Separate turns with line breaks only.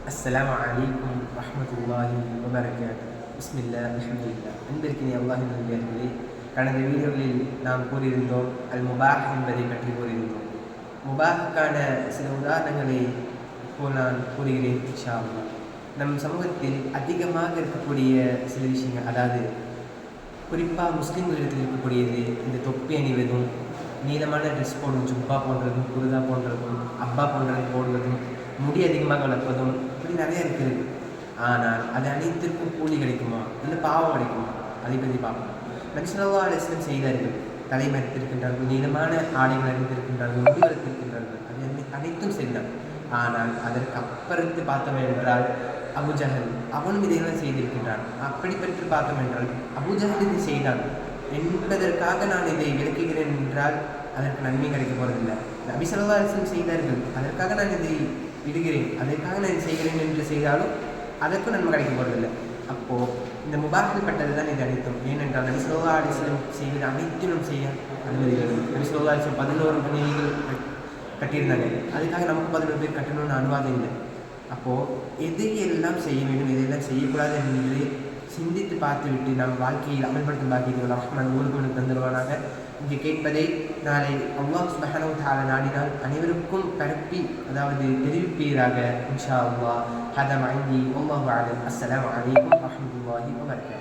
அஸ்ஸலாமு அலைக்கும் வரஹ்மத்துல்லாஹி வபரகாத்துஹு. பிஸ்மில்லாஹ் அல்ஹம்துலில்லாஹ். அன்பிற்கினிய அல்லாஹ்வின் நல்லடியார்களே, கடந்த வீடியோகளில் நாம் கூறியிருந்தோம் அல் முபாஹ் என்பதை பற்றி கூறியிருந்தோம். முபாஹுக்கான சில உதாரணங்களை இப்போ நான் கூறுகிறேன் இன்ஷா அல்லாஹ். நம் சமூகத்தில் அதிகமாக இருக்கக்கூடிய சில விஷயங்கள், அதாவது குறிப்பாக முஸ்லீம்களிடத்தில் இருக்கக்கூடியது இந்த தொப்பி அணிவதும், நீளமான ட்ரெஸ் போடுவதும், ஜுப்பா போன்றதும், குருதா போன்றதும், அப்பா போன்றதும் போடுவதும், முடி அதிகமாக வளர்ப்பதும், இப்படி நிறைய இருக்கிறது. ஆனால் அது அனைத்திற்கும் கூலி கிடைக்குமா, இல்லை பாவம் கிடைக்குமா, அதை பற்றி பார்ப்போம். நபி ஸல்லல்லாஹு அலைஹி வஸல்லம் செய்தார்கள். தலை மறைத்திருக்கின்றார்கள், நீளமான ஆடைகள் அணிந்திருக்கின்றார்கள், முடி வளர்த்திருக்கின்றார்கள். அது அனைத்தும் சரிதான். ஆனால் அதற்கு அப்புறத்து பார்த்தோம் என்றால் அபூஜஹல் அவனும் இதையெல்லாம் செய்திருக்கின்றான். அப்படி பற்றி பார்த்தோம் என்றால் அபூஜஹல் இதை செய்தான் என்பதற்காக நான் இதை விளக்குகிறேன் என்றால் அதற்கு நன்மை கிடைக்க போவதில்லை. நபி ஸல்லல்லாஹு அலைஹி வஸல்லம் செய்தார்கள், அதற்காக நான் இதை விடுகிறேன், அதற்காக நான் இதை செய்கிறேன் என்று செய்தாலும் அதற்கும் நன்மை கிடைக்க போவதில்லை. அப்போது இந்த முபாஹில் பட்டது தான் இது அனைத்தும். ஏனென்றால் நபி ஸல்லல்லாஹு அலைஹி வஸல்லம் செய்வது அனைத்தும் நாம் செய்ய அனுமதிகள். நபி ஸல்லல்லாஹு அலைஹி வஸல்லம் 11 மனைவிகள் கட்டியிருந்தாங்க, அதுக்காக நமக்கு 11 பேர் கட்டணும்னு அனுவாதம் இல்லை. அப்போது எதையெல்லாம் செய்ய வேண்டும், எதையெல்லாம் செய்யக்கூடாது என்று சிந்தித்து பார்த்துவிட்டு நம் வாழ்க்கையில் அமல்படுத்தும் பாக்கியத்தை ரஹ்மான் உங்களுக்கு தந்துடுவானாக. இங்கே கேட்பதை நாளை அல்லாஹ் சுப்ஹானஹு வ தஆலா நாடினால் அனைவருக்கும் பரப்பி, அதாவது தெரிவிப்பீராக இன்ஷா அல்லாஹ். ஹதா மைந்தி வல்லாஹு அலம். அஸ்ஸலாமு அலைக்கும் வரஹ்மத்துல்லாஹி வபரகாத்துஹு.